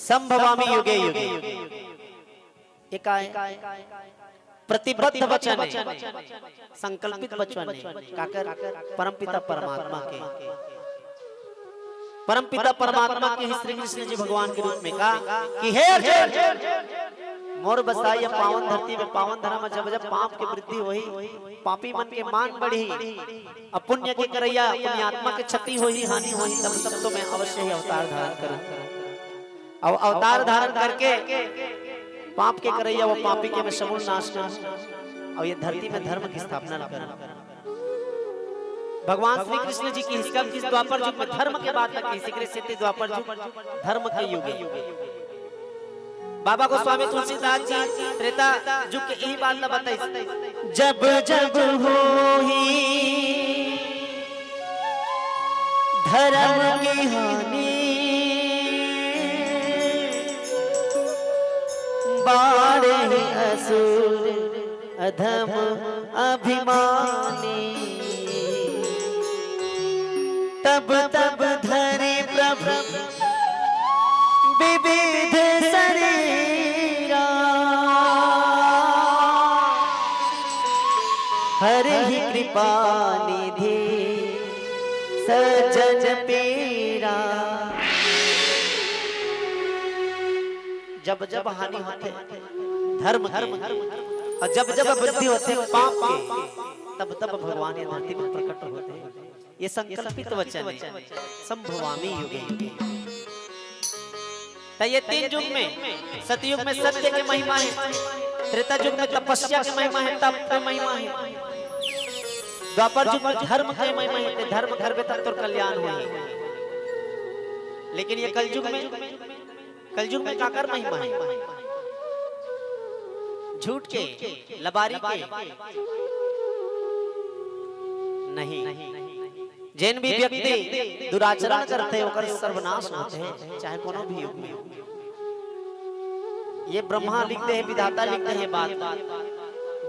संभवामि युगे युगे। एकाएक प्रतिबद्ध वचन है, संकल्पित वचन है, काकर परमपिता परमात्मा के, परमपिता परमात्मा के ही श्री कृष्ण जी भगवान के रूप में कहा कि हे अर्जुन, मोर बसाई पावन धरती में पावन धर्म जब जब पाप की वृद्धि हुई, पापी मन के मान बढ़ी, अपुण्य के करैया पुण्यात्मा के क्षति हुई, हानि हुई, तब तब तो मैं अवश्य ही अवतार धारण करूं। और अवतार धारण करके पाप के करैया वो पापी के मैं समूल नाश करूं और ये धरती में धर्म की स्थापना करूं। भगवान श्री कृष्ण जी की हिस्सा किस द्वापर युग में धर्म के बाद तक इसी कृष्ण से द्वापर युग धर्म के युग है। बाबा गोस्वामी तुलसीदास जी त्रेता युग के यही बात न बताई, जब जब होई धर्म की हानि बाढ़े असुर अधम अभिमानी, तब तब धरे प्रभु विविध शरीरा, हरि ही कृपा निधि सज्जन पीरा। जब जब हानि होते धर्म और जब जब वृद्धि होते पाप के, तब तब भगवान ये धरती में प्रकट होते हैं। ये संकल्पित वचन है, संभवामि युगे युगे। ये तीन युग में, सतयुग में सत्य की महिमा है, त्रेता युग में तपस्या की महिमा है, तप की महिमा है, द्वापर युग में धर्म की महिमा है, धर्म करबे तब तो कल्याण होई। लेकिन ये कलयुग में काकर महिमा है, झूठ के, लबारी के नहीं। जिन भी व्यक्ति दुराचरण करते हैं ओकर सर्वनाश होते हैं, चाहे कोनो भी युग में। ये ब्रह्मा लिखते हैं, विधाता लिखते हैं बात।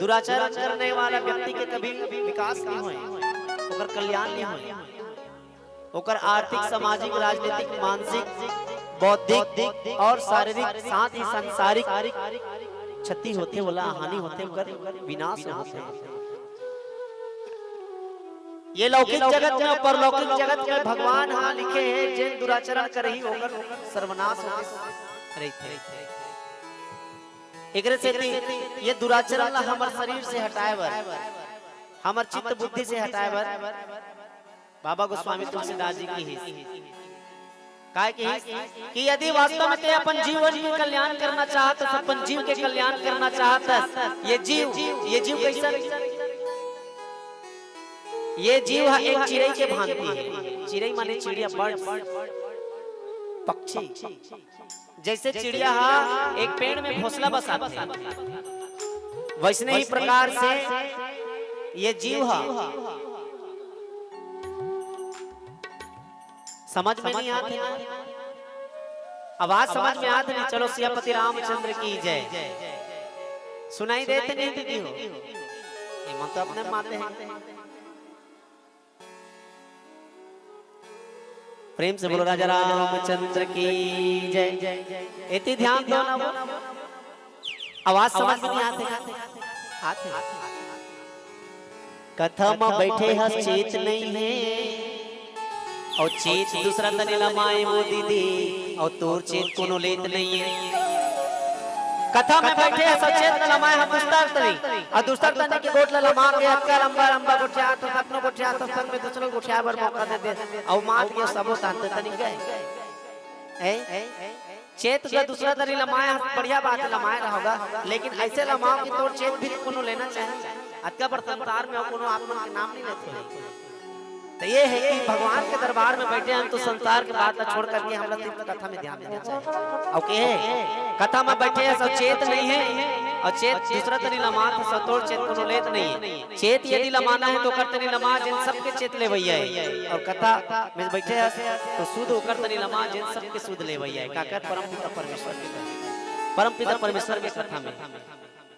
दुराचरण करने वाला व्यक्ति के कभी विकास नहीं होए, ओकर कल्याण नहीं होए, ओकर आर्थिक, सामाजिक, राजनीतिक, मानसिक, बौद्धिक और शारीरिक साथ ही सांसारिक क्षति होते, बोला हानि होते, ओकर विनाश होते हैं। ये लौकिक जगत में और परलौकिक जगत में भगवान हाँ लिखे हैं, जिन दुराचरण कर ही होकर सर्वनाश होते एकरे से ये दुराचरण ला हमर शरीर से हटाए बर, हमर चित्त बुद्धि से हटाए बर बाबा गोस्वामी तुलसीदास जी की काय कि यदि वास्तव में ते अपन जीवन के कल्याण करना चाहत, अपन जीव के कल्याण करना चाहत, ये जीव कैसा, ये जीव है एक चिड़ै के भांति है। चिड़ै माने चिड़िया, बर्ड, पक्षी। जैसे चिड़िया एक पेड़ में घोंसला बसाते हैं, वैसने ही प्रकार से ये जीव है। समझ में नहीं आती, आवाज समझ में आती नहीं। चलो सियापति रामचंद्र की जय सुनाई देते नहीं दीदी हो, ये मन तो अपने माते हैं। प्रेम से बोलो राजा रामचंद्र की जय। इतनी ध्यान दो ना, आवाज समझ में नहीं आते। कथा में बैठे हस चेत नहीं है, और चेत दूसरा तने लमाए वो दीदी, और तोर चेत कोनो लेत नहीं है। कथा में बैठे हैं सचेत न लमाए हम पुस्तक तरी, और दूसरा तने के गोट लमा के अक्का लंबा लंबा गोठिया तो अपनो गोठिया तो संग में दूसरों गोठिया बर मौका दे और मार के सबो तांते तनी गए। चेत का दूसरा तरी लमाए बढ़िया बात लमाए रहोगा, लेकिन ऐसे लमाओ कि तोर चेत भी कोनो लेना चाहिए। अक्का पर संसार में कोनो आत्मा के नाम नहीं लेते। तो ये है कि भगवान के दरबार में बैठे हम तो संसार के बात छोड़ करके हम लोग कथा में ध्यान देना चाहिए। ओके, कथा में बैठे हैं सब चेत नहीं है, और चेत दूसरा तरी लमा तो सतोर चेत कोनो लेत नहीं है। चेत यदि लमाना है तो कर तरी लमा जिन सबके चेत ले भैया है, और कथा में बैठे हैं तो सुध होकर तरी लमा जिन सबके सुध ले भैया है। का परमपिता परमेश्वर के कथा में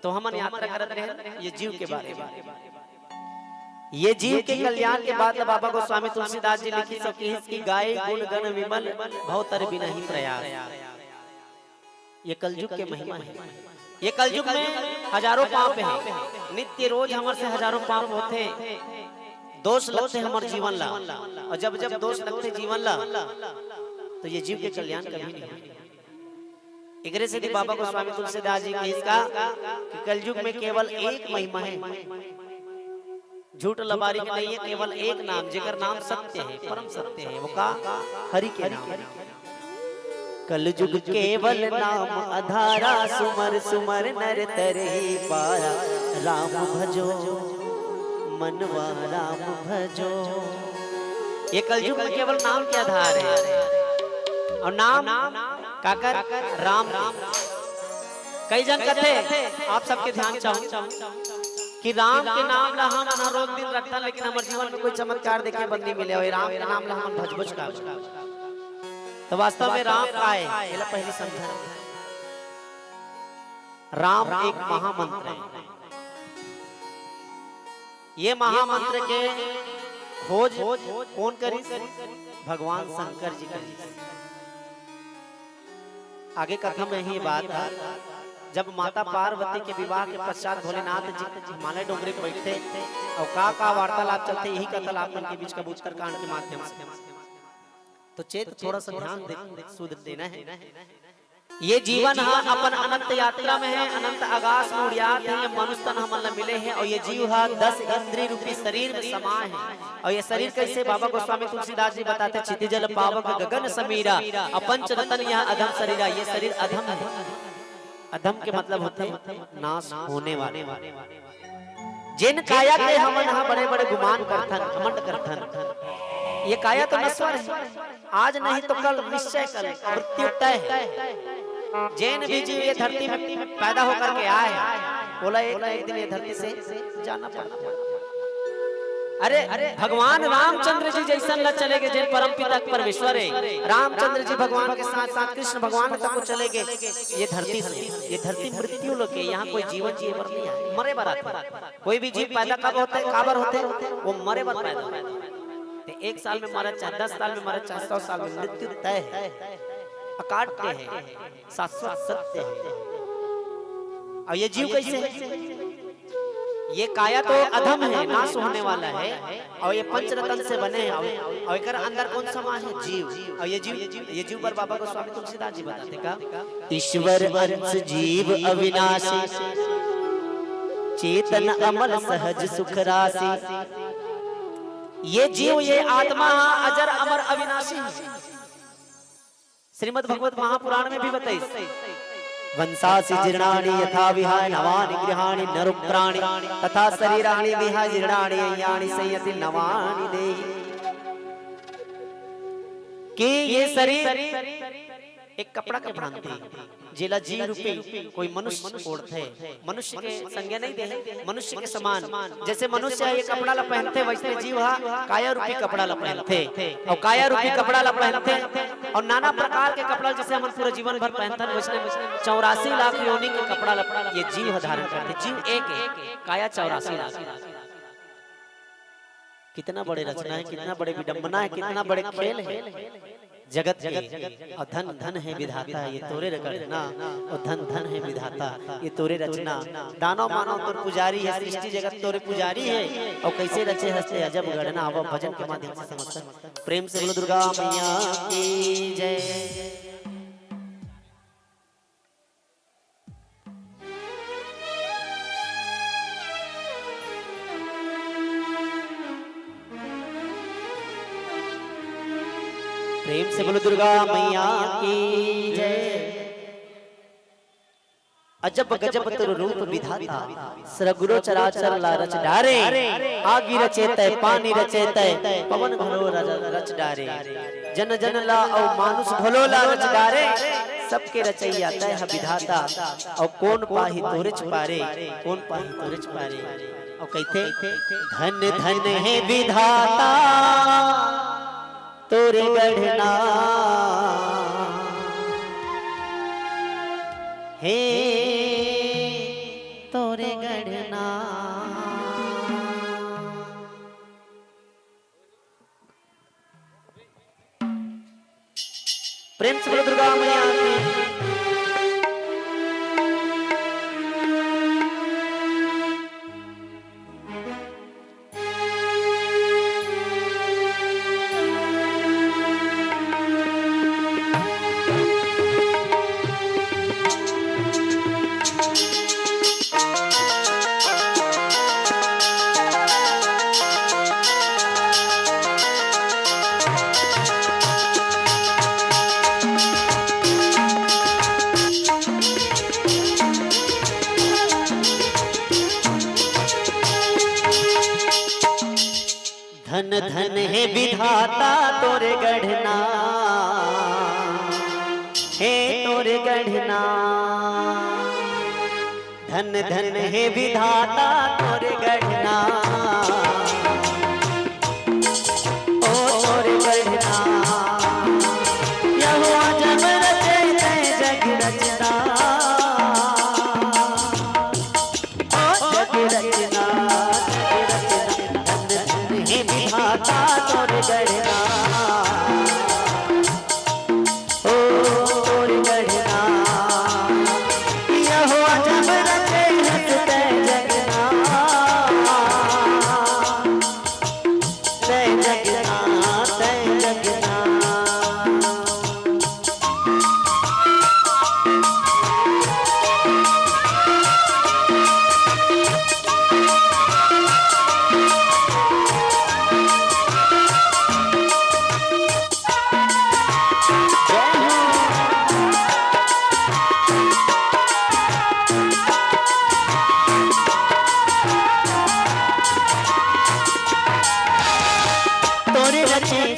तो हम यात्रा करते रहे ये जीव के बारे में। ये जीव के कल्याण के बाद बाबा गोस्वामी तुलसीदास जी लिखी सकी इसकी गाय गुण गण विमल भवतर बिना ही प्रयास। ये कलयुग के महिमा है। ये कलयुग में हजारों पाप है, नित्य रोज हमारे से हजारों पाप होते, दोष लगते हमारे जीवन ला, और जब जब दोष लगते जीवन ला तो ये जीव के कल्याण कभी नहीं। इगरे से बाबा गोस्वामी तुलसीदास जी की इसका कि कलयुग में केवल एक महिमा है, झूठ लबारी के नहीं है, केवल एक नाम जिगर नाम सत्य है, परम सत्य है, वो का हरि के नाम। कलयुग केवल नाम आधारा, सुमर सुमर नर तरही पारा, राम भजो मनवा राम भजो। ये कलयुग में केवल नाम के आधार है, और नाम काकर राम राम। कई जन कहते, आप सबके ध्यान चाहूं कि राम के नाम ला हम रोज दिन रखता, लेकिन हमारे जीवन में कोई चमत्कार देखे बंद नहीं मिले, और राम के नाम ला हम भजबुज का। तो वास्तव में राम का है, ये पहले समझा। राम एक महामंत्र है। ये महामंत्र के खोज कौन करी? भगवान शंकर जी करी। आगे कथा में ही बात है, जब माता पार्वती के विवाह के पश्चात भोलेनाथ जी हिमालय डोंगरे पर बैठे और का वार्तालाप चलते, यही कथा आपन के बीच कबूतर कांड के माध्यम से। तो चेत थोड़ा सा ध्यान सुध देना है। ये जीवन है अपन अनंत यात्रा में है, अनंत आकाश में उड़ियात है, ये मनुष्य तन हमन मिले हैं, और ये जीव है 10 इंद्रिय रूपी शरीर में समा है। और ये शरीर कैसे? बाबा गोस्वामी तुलसीदास जी बताते, क्षिति जल पावक गगन समीरा, अपंच रतन यह अधम शरीरा। ये शरीर अधम है। अधम के मतलब होते नाश होने वाले। जिन काया के हमन बड़े बड़े गुमान करथन, घमंड करथन, ये काया तो नश्वर है, आज नहीं तो कल, निश्चय कल मृत्यु तय है। जैन भी जीव ये धरती में पैदा होकर के आए, बोला एक ना एक दिन ये धरती से जाना पड़ता। अरे भगवान रामचंद्र जी जैसा न चले गए, जिन परम पिता परमेश्वर है, रामचंद्र जी भगवान के साथ साथ कृष्ण भगवान तक को चले गए। ये धरती से, ये धरती मृत्यु लोक है, यहाँ कोई जीवन जीव पर नहीं है, मरे बार। कोई भी जीव पैदा कब होते, काबर होते, वो मरे बार पैदा होते। 1 साल में मरा, चाहे 10 साल में मरा, चाहे 100 साल में, मृत्यु तय है, अकाट्य है, शाश्वत सत्य है। और ये जीव कैसे है? ये काया तो अधम है, नाश होने वाला है, और ये पंचरत्न से बने हैं, और एक अंदर कौन समा है? जीव। और ये जीव पर बाबा गोस्वामी तुलसीदास जी बताते का, ईश्वर अंश जीव अविनाशी, चेतन अमल सहज सुख राशि। ये जीव, ये आत्मा अजर अमर अविनाशी है। श्रीमद् भगवत महापुराण में भी बताई, वंशासि जीर्णानि यथा विहाय नवानि गृहाणि नरुप्राणि, तथा शरीराणि विहाय जीर्णानि यानि संयति नवानि देहि। कि ये शरीर एक कपड़ा के भांति जिला जी रूपी कोई मनुष्य ओढ़ते, मनुष्य के संज्ञा नहीं दे, मनुष्य के समान। जैसे मनुष्य ये कपड़ा ला पहनते, वैसे जीव काया रूपी कपड़ा ला पहनते, और काया रूपी कपड़ा ला पहनते, और नाना प्रकार के कपड़ा जैसे हम पूरे जीवन भर पहनते हैं, वैसे 84 लाख योनि के कपड़ा ला ये जीव धारण करते। जीव एक काया 84 लाख। कितना बड़े रचना है, कितना बड़े विडंबना है, कितना बड़े खेल है जगत के। और धन धन है विधाता, ये तोरे रचना, और धन धन है विधाता, ये तोरे रचना। दानव मानव तोर पुजारी है, सृष्टि जगत तोरे पुजारी है, और कैसे रचे हंसते अजब गणना। अब भजन के माध्यम से समझते। प्रेम से बोलो दुर्गा मैया की जय। प्रेम से बोलो दुर्गा मैया की जय। अजब गजब तेरो रूप विधाता, सरगुरो चराचर ला रच डारे, आगी रचेतै पानी रचेतै, पवन घनो रच डारे, जन जन ला और मानुष भलो ला रच डारे, सबके रचैया तै है विधाता, और कौन पाही तोरे छुपारे, कौन पाही तोरे छुपारे। और कहते धन धन है विधाता तोरे गढ़ना, हे तोरे गढ़ना। प्रेम से बोलो दुर्गा मैया की। धन धन है विधाता तोरे गढ़ना, हे तोरे गढ़ना। धन धन है विधाता तोरे गढ़ना, ओ तोरे गढ़ना। यहोवा जब रचे जग रचना, ओ जग रचना। विधाता तोरे गढ़ना, ओ तोरे गढ़ना। यहोवा जब रचे हंसते जगना, तै जगना, तै जगना।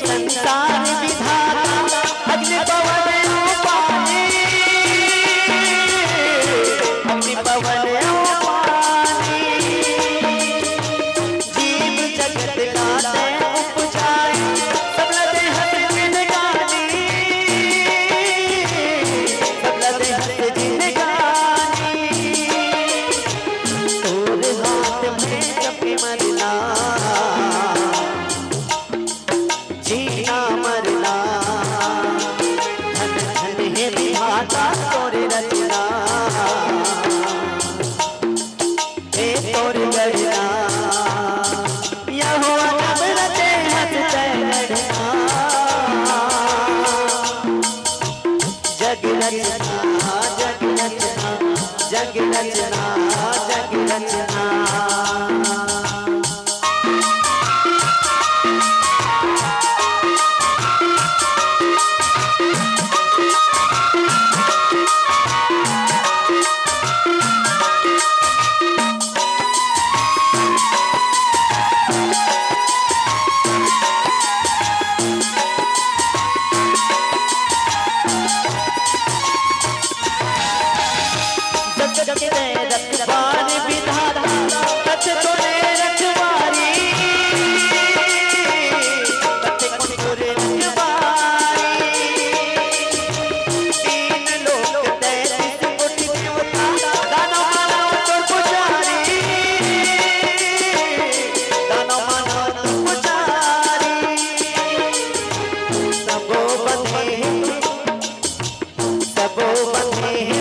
संसार विधाता अग्नि पवन पानी, अग्नि पवन पानी। जीव जगत गाते उपजाए, सब लदे हंस जिंदगानी, सब लदे हंस जिंदगानी। तोरे हाथ में जपे मरना, जीना मरना। धन धन है विधाता तोरे रचना, हे तोरे गढ़ना। यहोवा जब रचे हंसते गढ़ना, जग रचना, जग रचना, जग रचना, जग रचना। रखवार विधाता तच तोरे रखवारी, तच तोरे रखवारी। तीन लोक तैतीस कोटि देवता, दानव मानव तो पुजारी, दानव मानव तो पुजारी। सबो बंधे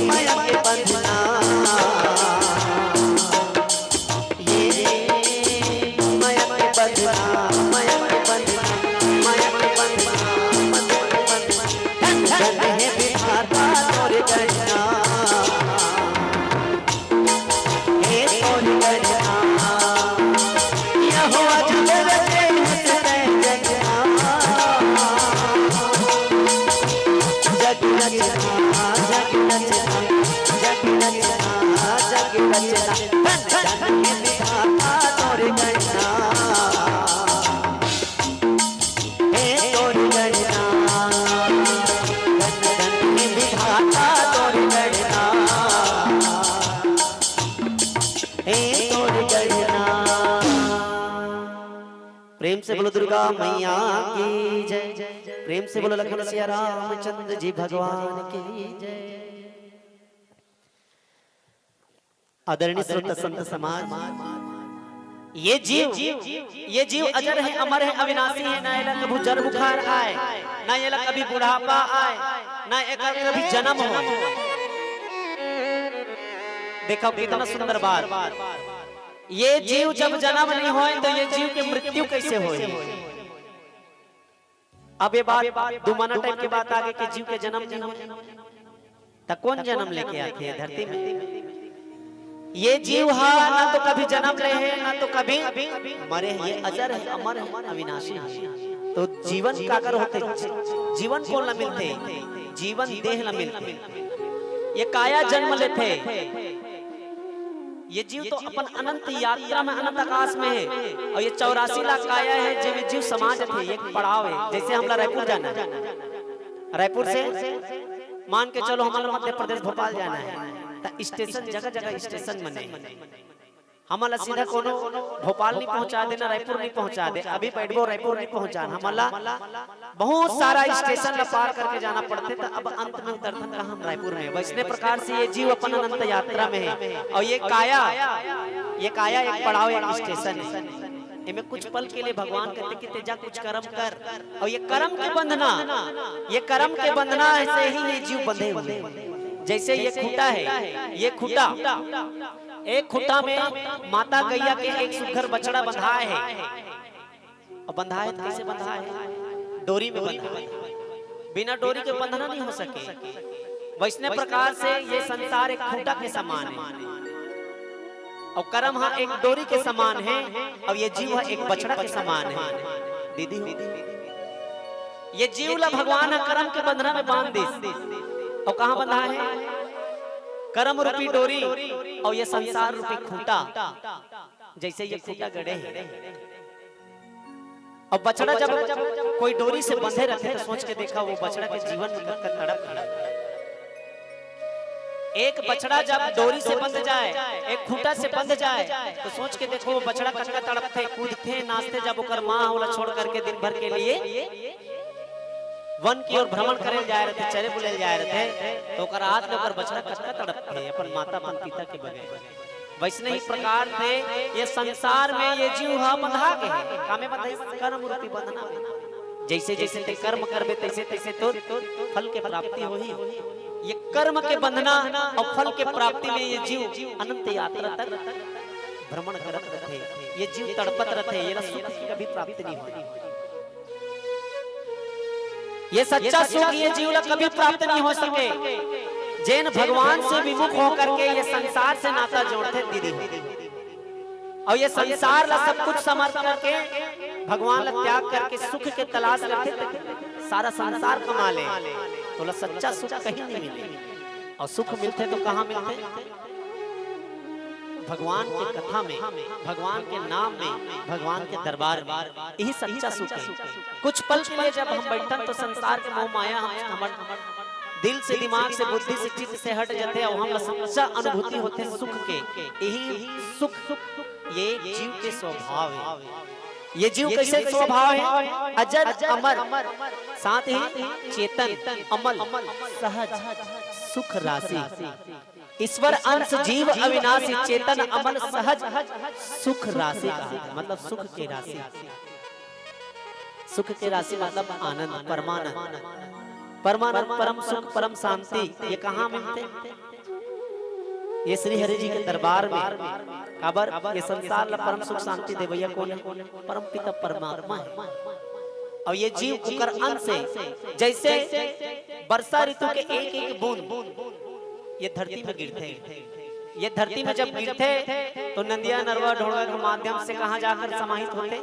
माया के बंधना, प्रेम से बोलो दुर्गा मैया की जय। प्रेम से बोलो लखन सिया रामचंद्र जी भगवान की जय। आदरणीय श्रोता संत समाज, ये जीव अजर है, अमर है, अविनाशी है। ना ये कभी जड़ बुखार आए, ना ये कभी बुढ़ापा आए, ना ये कभी जन्म हो। देखो कितना सुंदर बात। ये जीव जब जन्म नहीं होए तो ये जीव की मृत्यु कैसे होए? अब ये बात दुमाना टाइप की बात आगे कि जीव के जन्म नहीं होए तो कौन जन्म लेके आते हैं धरती में? ये जीव ना तो कभी जन्म रहे ना तो कभी मरे। ये अजर है, अमर है, अविनाशी है। तो जीवन काकर होते? जीवन को न मिलते, जीवन देह न मिलते। ये काया जन्म लेते, ये जीव तो अपन अनंत यात्रा में अनंत आकाश में है और ये 84 लाख काया है जो जीव समाज थे एक पड़ाव है। जैसे हमला रायपुर जाना है, रायपुर से मान के चलो हमारा मध्य प्रदेश भोपाल जाना है तो स्टेशन जगह जगह स्टेशन बने हमारा सीधा कोनो भोपाल नहीं पहुंचा देना, रायपुर नहीं पहुंचा दे, अभी बैठो रायपुर नहीं पहुंचाना, हमारा बहुत सारा स्टेशन पार करके जाना पड़ते तो अब अंत में उतरते का हम रायपुर में। वैसने प्रकार से ये जीव अपन अनंत यात्रा में है और ये काया एक पड़ाव एक स्टेशन है। इनमें कुछ पल के लिए भगवान कहते कि तेजा कुछ कर्म कर और ये कर्म के बंधना, ये कर्म के बंधना ऐसे ही ये जीव बंधे हुए। जैसे ये खूटा है, ये खूटा एक खूटा में माता गैया के एक सुघर बछड़ा बंधा है और बंधा है कैसे बंधा है? डोरी में बंधा है, बिना डोरी के बंधना नहीं हो सके। वैसने प्रकार से ये संसार एक खूटा के समान है और कर्म हाँ एक डोरी के समान है और ये जीव एक बछड़ा के समान है। दीदी ये जीव ला भगवान कर्म के बंधना में बांध दी और कहाँ बंधा है? कर्म रूपी डोरी और ये संसार रूपी खूंटा। जैसे ये खूंटा गड़े है और बछड़ा जब कोई डोरी से बंधे रहते तो सोच के देखा वो बछड़ा के जीवन में तड़प। एक बछड़ा जब डोरी से बंध जाए, एक खूंटा से बंध जाए तो सोच के देखो वो बछड़ा कटका तड़पते, कूदते, नाचते जब ओकर माँ होला छोड़ करके दिन भर के लिए वन की ओर भ्रमण करे जा रहे थे, चरे बुले जा रहे थे तो ओकर हाथ में ओकर बछड़ा कटका तड़पते अपन माता अपन पिता के बगैर। वैसने ही प्रकार से ये संसार में ये जीव हा बंधा के है कामे बंधे कर्म रूपी बंधना में। जैसे जैसे ते कर्म करबे तैसे तैसे तो फल के प्राप्ति होही। ये कर्म के बंधना और फल के प्राप्ति में ये जीव अनंत यात्रा तक भ्रमण करत रहते, ये जीव तड़पत रहते, ये सुख की कभी प्राप्ति नहीं होती। ये सच्चा सुख ये जीव ला कभी प्राप्त नहीं हो सके। जैन भगवान से विमुख होकर के ये संसार से नाता जोड़ते दीदी और ये संसार ला सब कुछ समर्थ करके भगवान ला त्याग करके सुख के तलाश करते सारा संसार कमा ले तो सच्चा सुख कहीं नहीं मिले। और सुख मिलते तो कहाँ मिलते? भगवान की कथा में, भगवान के नाम में, भगवान के दरबार में, यही सच्चा सुख है। कुछ पल के लिए जब हम बैठन तो संसार के मोह माया हम दिल से, दिमाग से, बुद्धि से, चित्त से हट जाते और हम सच्चा अनुभूति होते सुख के। यही सुख ये जीव के स्वभाव है। ये जीव कैसे स्वभाव है? अजर अमर, साथ ही चेतन, अमल, सहज, सुख राशि। ईश्वर अंश जीव अविनाशी, चेतन, अमल, सहज, सुख राशि का मतलब सुख की राशि। सुख की राशि मतलब आनंद, परमानंद, परमानंद, परम सुख, परम शांति। ये कहाँ मिलते? ये श्री हरि जी के दरबार में। खबर ये संसार ला परम सुख शांति दे भैया कौन है? परम पिता परमात्मा है। और ये जीव कुकर अंश से जैसे वर्षा ऋतु के एक एक बूंद ये धरती में गिरते हैं। ये धरती में जब गिरते तो नदियां, नरवा, ढोड़वा के माध्यम से कहां जाकर समाहित होते?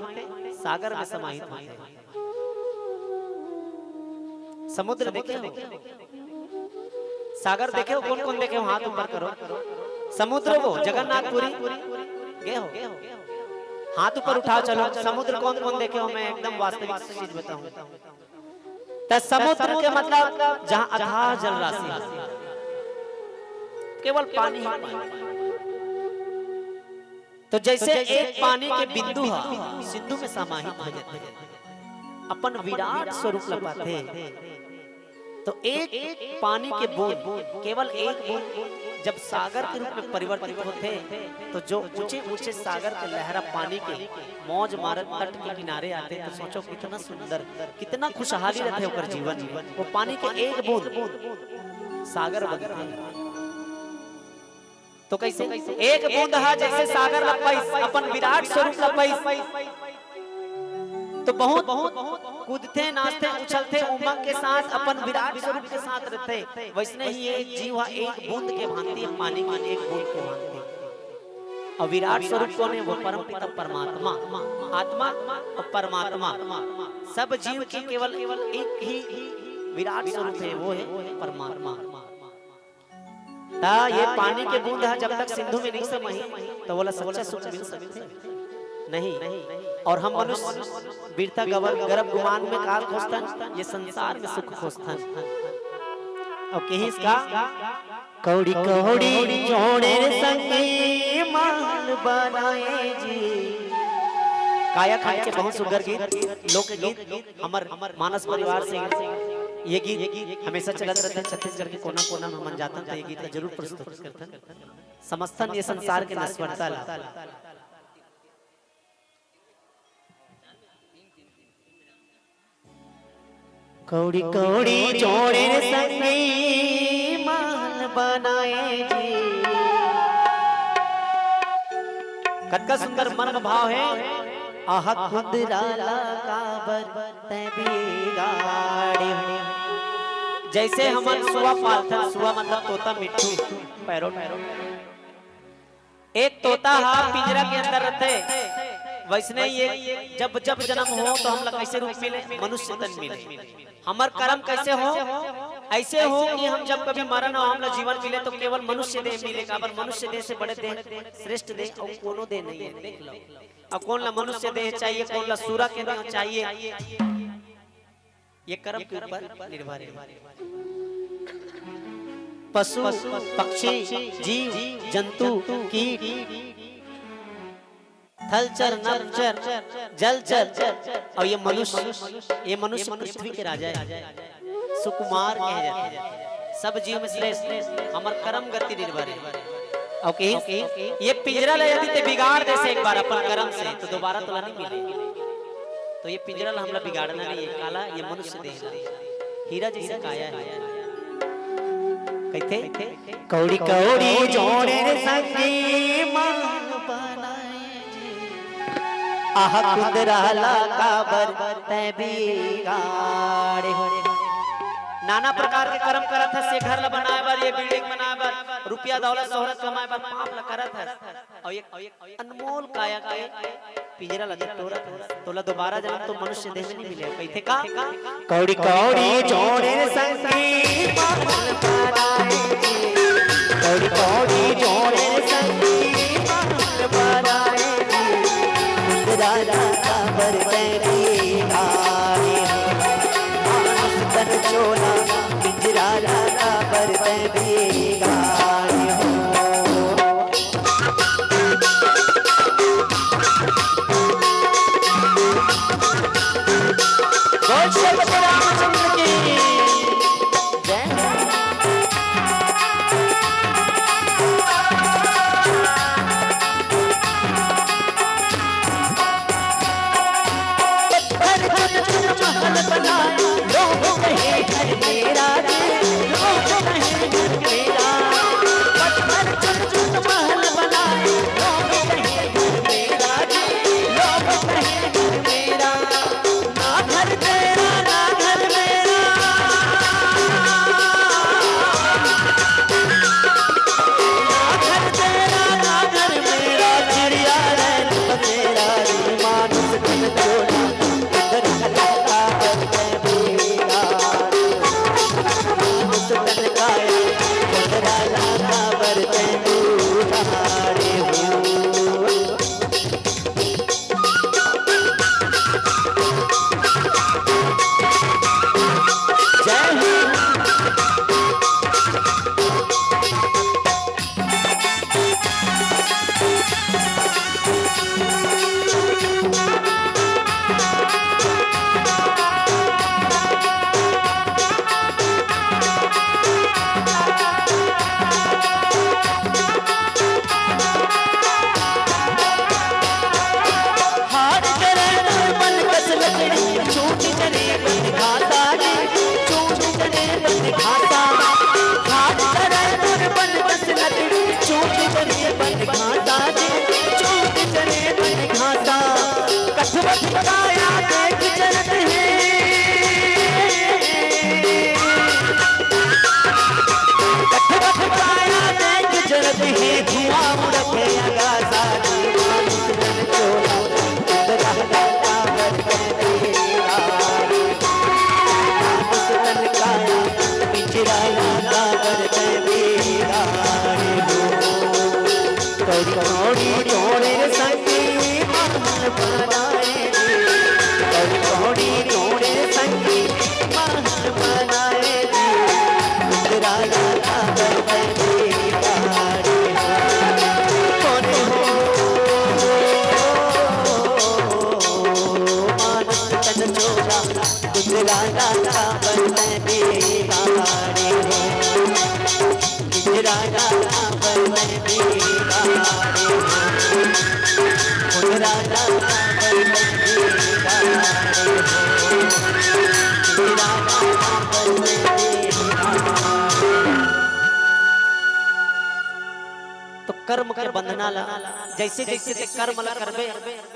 सागर में समाहित होते। समुद्र देखे हो? सागर देखे हो? कौन कौन देखे हो? हाथ ऊपर करो। समुद्र वो जगन्नाथपुरी गए हो? हाथ ऊपर उठा चलो। समुद्र कौन कौन देखे हो? मैं एकदम वास्तविक चीज बताऊं तो समुद्र के मतलब जहां अथाह जल राशि, केवल पानी ही पानी। तो जैसे एक पानी के बिंदु सिंधु में समाहित हो जाते अपन विराट स्वरूप लपाते। तो एक पानी के बूंद, केवल एक बूंद जब सागर के रूप में परिवर्तित होते तो जो ऊंचे ऊंचे सागर के लहरा पानी के मौज मारत तट के किनारे आते तो सोचो कितना सुंदर, कितना खुशहाली रहते होकर जीवन। वो पानी के एक बूंद सागर बनता है। तो कैसे एक बूंद जैसे सागर लपाइस अपन विराट स्वरूप लपाइस तो बहुत कूदते, नाचते, उछलते, उमंग के साथ अपन विराट स्वरूप के साथ रहते। वैसने ही एक जीव एक बूंद के भांति है, पानी की एक बूंद के भांति। और विराट स्वरूप कौन है? वो परम पिता परमात्मा, आत्मा और परमात्मा। सब जीव के केवल एक ही विराट स्वरूप है, वो है परमात्मा। हाँ, ये पानी के बूंद है, जब तक सिंधु में नहीं समाई तो बोला सच्चा सुख मिल सकते नहीं। और हम मनुष्य वीरता गर्भ गुमान में काल खोजतन, ये संसार में सुख खोजतन। और कहीं इसका कौड़ी कौड़ी जोड़े संगे मान बनाए जी। काया खंड के बहुत सुंदर गीत, लोकगीत हमर मानस परिवार से ये गीत हमेशा चलत रहते हैं। छत्तीसगढ़ के कोना कोना में मन जातन तो ये गीत जरूर प्रस्तुत करतन। समस्तन ये संसार के नश्वरता ला। कौड़ी कौड़ी जोड़े संगी मान बनाए जी। कतका सुंदर मर्म भाव है। आह खुदराला काबर तै बिगाड़े। जैसे हमन सुआ पालता, सुआ मतलब तोता मिट्टू पैरोट। एक तोता हा पिंजरा के अंदर रहते, वैसने ये जब जब जन्म हो तो हम लोग कैसे रूप मिले, मनुष्य तन मिले। हमार कर्म कैसे हो, ऐसे हो कि हम जब कभी मरण हो हम लोग जीवन मिले तो केवल मनुष्य देह मिलेगा। पर मनुष्य देह से बड़े देह, श्रेष्ठ देह और कोनो देह नहीं है। देख लो, अब कौन ला मनुष्य देह चाहिए, कौन ला सूरा के देह चाहिए, ये कर्म के ऊपर निर्भर है। पशु पक्षी जीव जंतु कीट थलचर नरचर जलचर और ये मनुष्य पृथ्वी के राजा है, सुकुमार कहे जाते हैं। सब जीव में श्रेष्ठ हमार कर्म गति निर्भर है। और कहीं ये पिंजरा ले यदि ते बिगाड़ दे से एक बार अपन कर्म से तो दोबारा तो नहीं मिले। तो ये पिंजरा हमला बिगाड़ना नहीं है। काला ये मनुष्य देह हीरा जैसे काया है। कहते कौड़ी कौड़ी जोड़े संगी मान बनाए जी। आह खुदराला काबर तै बिगाड़े। नाना प्रकार के कर्म करत है, से घर ला बनाए बर, ये बिल्डिंग बनाए बर, रुपया दौलत शोहरत कमाए बर पाप ला करत है। और एक अनमोल काया के पिंजरा लगे तोला दोबारा जन्म तो मनुष्य देह में नहीं मिलेगा। कहते का कौड़ी कौड़ी जोड़े संगी मान बनाए जी। कौड़ी कौड़ी जोड़े संगी मान बनाए जी। राजा काबर तै बिगाड़े। मानुष तन चोला पिंजरा काबर तै बिगाड़े हो। रामचंद्र की जय। महल बनाए लोग कहे घर मेरा, लोग कहे घर मेरा। राजा रावण बिगाड़े हो, खुद राजा रावण बिगाड़े हो, राजा रावण बिगाड़े। तो कर्म के बंधना ला जैसे जैसे ते कर्म ला करबे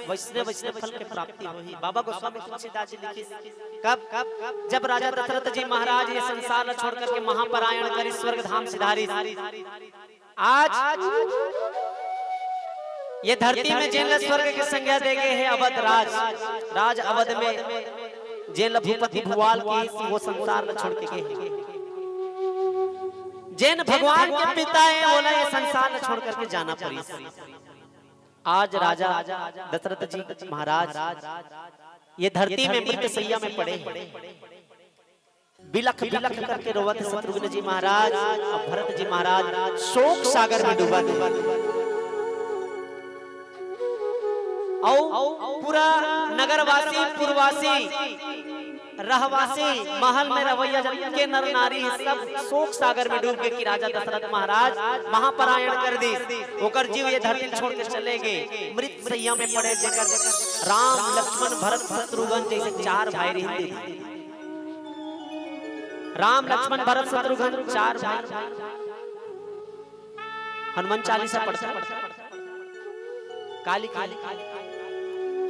वैसने वैसने फल के प्राप्ति होही। बाबा गोस्वामी तुलसीदास जी लिखे कब जब राजा दशरथ जी महाराज ये संसार छोड़ करके महापरायण कर स्वर्ग धाम सिधारी, आज ये धरती में जेल स्वर्ग की संज्ञा दे गए हैं अवध राज अवध में जेल भूपति भुवाल की वो संसार छोड़ के गए। जैन भगवान के पिता है बोला ये संसार छोड़ करके जाना पड़ी। आज राजा दशरथ जी महाराज ये धरती में मृत सैया में पड़े, बिलख बिलख करके रोवत शत्रुघ्न जी महाराज और भरत जी महाराज शोक सागर में डूबा और पूरा नगरवासी पुरवासी रहवासी महल में रवैया के नर नारी सब शोक सागर में डूब गए कि राजा दशरथ महाराज महापरायण कर दी, होकर जीव ये धरती छोड़ के चले गए। मृत सैया में पड़े जेकर राम लक्ष्मण भरत शत्रुघ्न जैसे चार भाई रहते, राम लक्ष्मण भरत शत्रुघ्न चार भाई। हनुमान चालीसा पढ़ता काली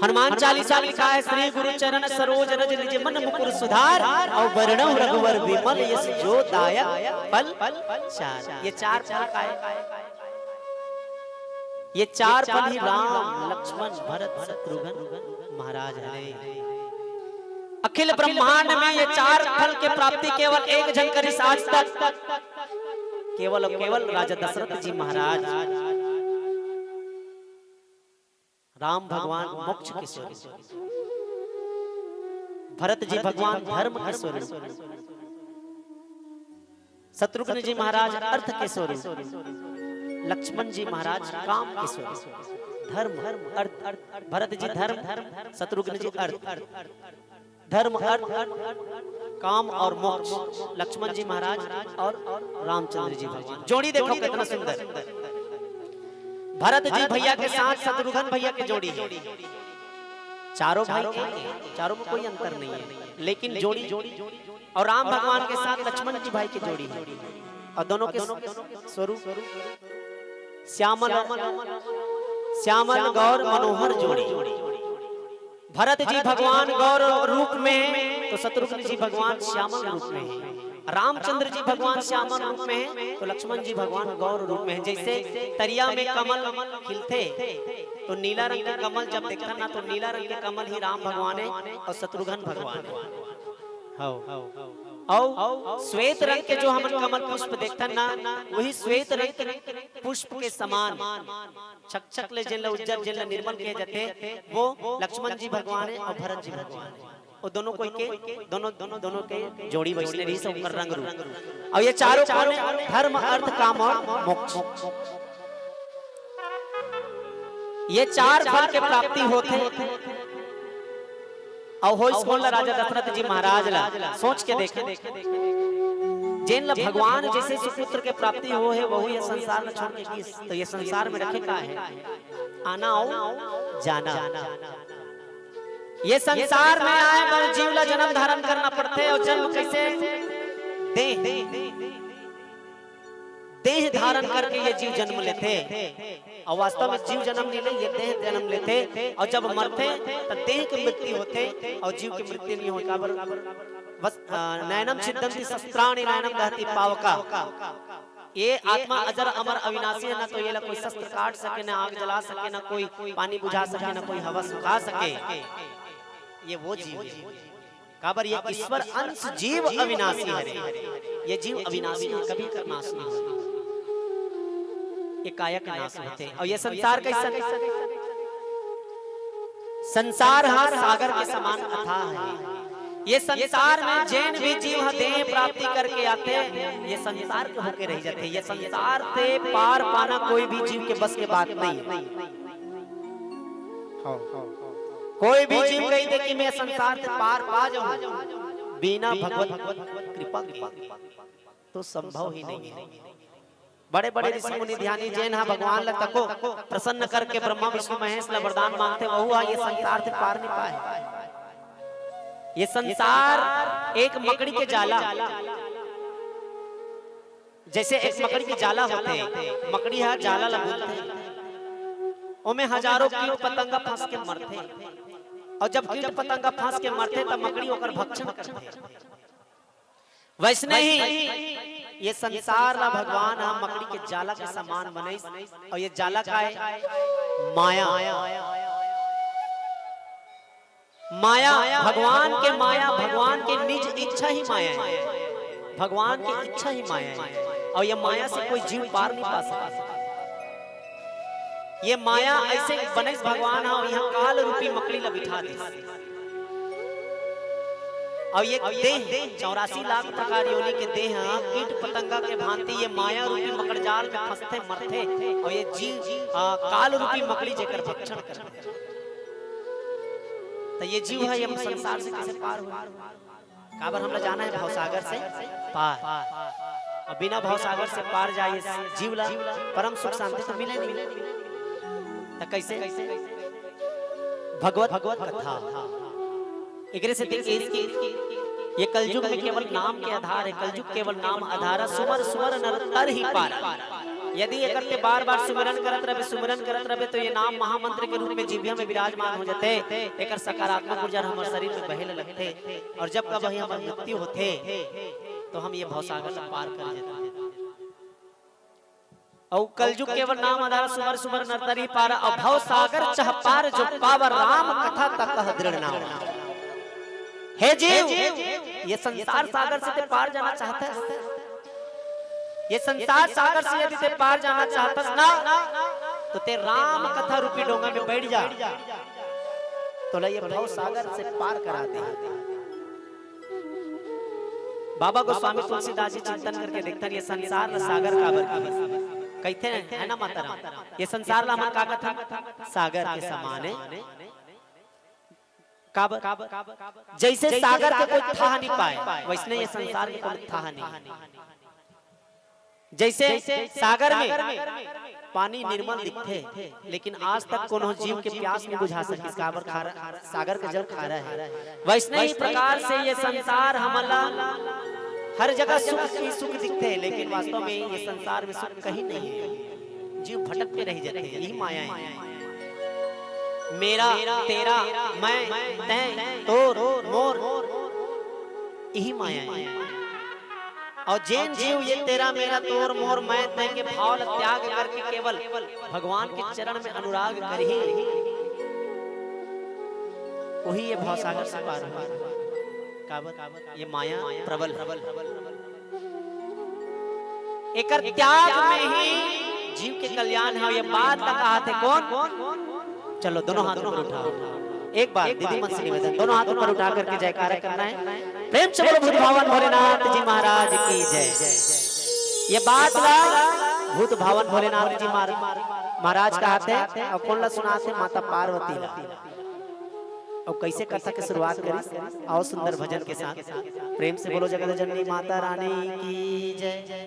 हनुमान चालीसा लिखा है श्री गुरु चरण सरोज रज निज मन मुकुर सुधार और वर्णव रघुवर विमल यस जो दायक पल चार। ये चार फल का है, ये चार फल ही राम लक्ष्मण भरत शत्रुघ्न महाराज है। अखिल ब्रह्मांड में ये चार फल के प्राप्ति केवल एक जन करी आज तक, केवल राजा दशरथ जी महाराज। राम भगवान मोक्ष के स्वरूप, भरत जी भगवान धर्म के स्वरूप, शत्रुघ्न जी महाराज अर्थ के स्वरूप, लक्ष्मण जी महाराज काम के स्वरूप। धर्म अर्थ, भरत जी धर्म, शत्रुघ्न जी अर्थ, धर्म अर्थ काम और मोक्ष, लक्ष्मण जी महाराज और रामचंद्र जी भगवान। जोड़ी देखो कितना सुंदर। भरत जी भैया के साथ शत्रुघ्न भैया की जोड़ी है, चारों भाई चारों में कोई अंतर नहीं है, लेकिन जोड़ी और राम भगवान के साथ लक्ष्मण जी भाई की जोड़ी है और दोनों के स्वरूप श्यामल गौर मनोहर जोड़ी। भरत जी भगवान गौर रूप में तो शत्रुघ्न जी भगवान श्यामल रूप में है, रामचंद्र जी भगवान श्यामल रूप में है तो लक्ष्मण जी भगवान गौर रूप में है। जैसे तरिया में कमल खिलते तो नीला रंग के कमल जब देखता ना तो नीला रंग के कमल ही राम भगवान है और शत्रुघ्न भगवान है। और श्वेत रंग के जो हम कमल पुष्प देखता ना वही श्वेत रंग के पुष्प के समान छक छक ले जिन उज्जर जिन निर्मल किए जाते वो लक्ष्मण जी भगवान है और भरत जी भगवान है। और दोनों कोई के दोनों के जोड़ी वैष्णव रही सब कर रंग रूप। और ये चारों कौन है? धर्म अर्थ काम और मोक्ष। ये चार फल के प्राप्ति होते और हो इसको राजा दशरथ जी महाराज ला सोच के देखे जिन ला भगवान जैसे सुपुत्र के प्राप्ति हो है वही ये संसार में छोड़ के तो ये संसार में रखे का है आना और जाना। ये संसार में आए पर जीव ला जन्म धारण करना पड़ते और जन्म कैसे देह धारण करके ये जीव जन्म लेते और वास्तव में जीव जन्म नहीं ले ये देह जन्म लेते और जब मरते तो देह की मृत्यु होते और जीव की मृत्यु नहीं होती। बस नयनम छिद्दन्ति शस्त्राणि नयनम दहति पावका। ये आत्मा अजर अमर अविनाशी है, ना तो ये कोई शस्त्र काट सके, ना आग जला सके, ना कोई पानी बुझा सके, ना कोई हवा सुखा सके। ये वो जीव है काबर ये ईश्वर अंश जीव अविनाशी है। ये जीव अविनाशी है, कभी का नाश नहीं होता, ये कायक नाश होते। और ये संसार कैसा संसार हाथ सागर के समान अथाह है। ये संसार में जैन भी जीव देह प्राप्ति करके आते हैं, ये संसार के होके रह जाते हैं। ये संसार से पार पाना कोई भी जीव के बस के बात नहीं है। कोई भी जीव कही दे कि मैं संसार से पार पा जाऊं बिना भगवत कृपा के तो संभव ही नहीं है। बड़े बड़े ऋषि मुनि ध्यानी जैन हा भगवान ला तको प्रसन्न करके ब्रह्मा विष्णु महेश ला वरदान मांगते वहु ये संसार से पार नहीं पाए। ये संसार एक मकड़ी के जाला, जैसे एक मकड़ी के जाला होते हैं, मकड़ी है जाला ला बोलते, ओमे हजारों कीट पतंगा फंस के मरते, और जब कीट पतंगा फंस के मरते तब मकड़ी ओकर भक्षण करते। वैसने ही ये संसार ला भगवान हम मकड़ी के जाला के समान बने, और ये जाला का है माया। माया भगवान के माया, भगवान के निज इच्छा ही माया है, भगवान की इच्छा ही माया है, और ये माया से कोई जीव पार नहीं पा सकता। ये माया ऐसे बने भगवान है, यहाँ काल रूपी मकड़ी ला बिठा दे, और ये देह 84 लाख प्रकार योनि के देह कीट पतंगा के भांति ये माया रूपी मकड़ जाल में फंसते मरते, और ये जीव काल रूपी मकड़ी जेकर भक्षण करते। तो ये जीव है, ये संसार से कैसे पार हुआ? काबर हमला जाना है भवसागर से पार, और बिना भवसागर से पार जाए जीव ला परम सुख शांति तो मिले नहीं। तो कैसे भगवत कथा एकरे से ये कलयुग में केवल नाम के आधार है, कलयुग केवल नाम आधार, सुमर सुमर नर ही पार। यदि ये करते बार बार सुमिरन करत रहे तो ये नाम महामंत्र के रूप में जीविया में विराजमान हो जाते, एक सकारात्मक ऊर्जा हमारे शरीर में बहने लगते, और जब कब वही हमारी मृत्यु होते तो हम ये भवसागर से पार कर जाते। और कलयुग केवल नाम आधार, सुमर सुमर नर ही पार, और भवसागर चह पार जो पावर राम कथा तक दृढ़ नाम। हे जीव, ये संसार सागर से पार जाना चाहता है, ये संसार सागर से यदि ते पार जाना चाहता है ना, तो ते राम कथा रूपी डोंगा में बैठ जा, तो ये भव सागर से पार करा दे। बाबा गोस्वामी तुलसीदास जी चिंतन करके देखते हैं, ये संसार सागर काबर की कहते हैं, है ना माता राम, ये संसार ला मन का था सागर के समान है। जैसे सागर के कोई था नहीं पाए, वैसने ये संसार के कोई था नहीं। जैसे सागर में पानी निर्मल दिखते, लेकिन आज तक कोनो जीव के प्यास नहीं बुझा सके, सागर का जल खा रहा है। वैसने ही प्रकार से ये संसार हमला हर जगह सुख ही सुख दिखते हैं, लेकिन वास्तव में ये संसार में सुख कहीं नहीं है। जीव भटक के रह जाते हैं, यही माया है। मेरा तेरा मैं तै तोर मोर, यही माया है। और जैन जीव ये तेरा मेरा तोर मोर मैं तै के भाव त्याग करके केवल भगवान के चरण में अनुराग कर ही वही ये भवसागर से पार हुआ। ये माया प्रबल एकर त्याग में ही जीव के कल्याण है। ये बात कहा थे कौन? चलो दोनों हाथों पर उठाओ, एक बार दीदी मन से निवेदन, दोनों हाथों पर उठा करके जयकारा करना है। प्रेम से बोलो भूत भावन भोलेनाथ जी महाराज की जय। ये बात ला भूत भावन भोलेनाथ जी महाराज कहते हैं, और कौन ला सुनाते? माता पार्वती ला। और कैसे कथा की शुरुआत करी? आओ सुंदर भजन के साथ। प्रेम से बोलो जगत जननी माता रानी की जय।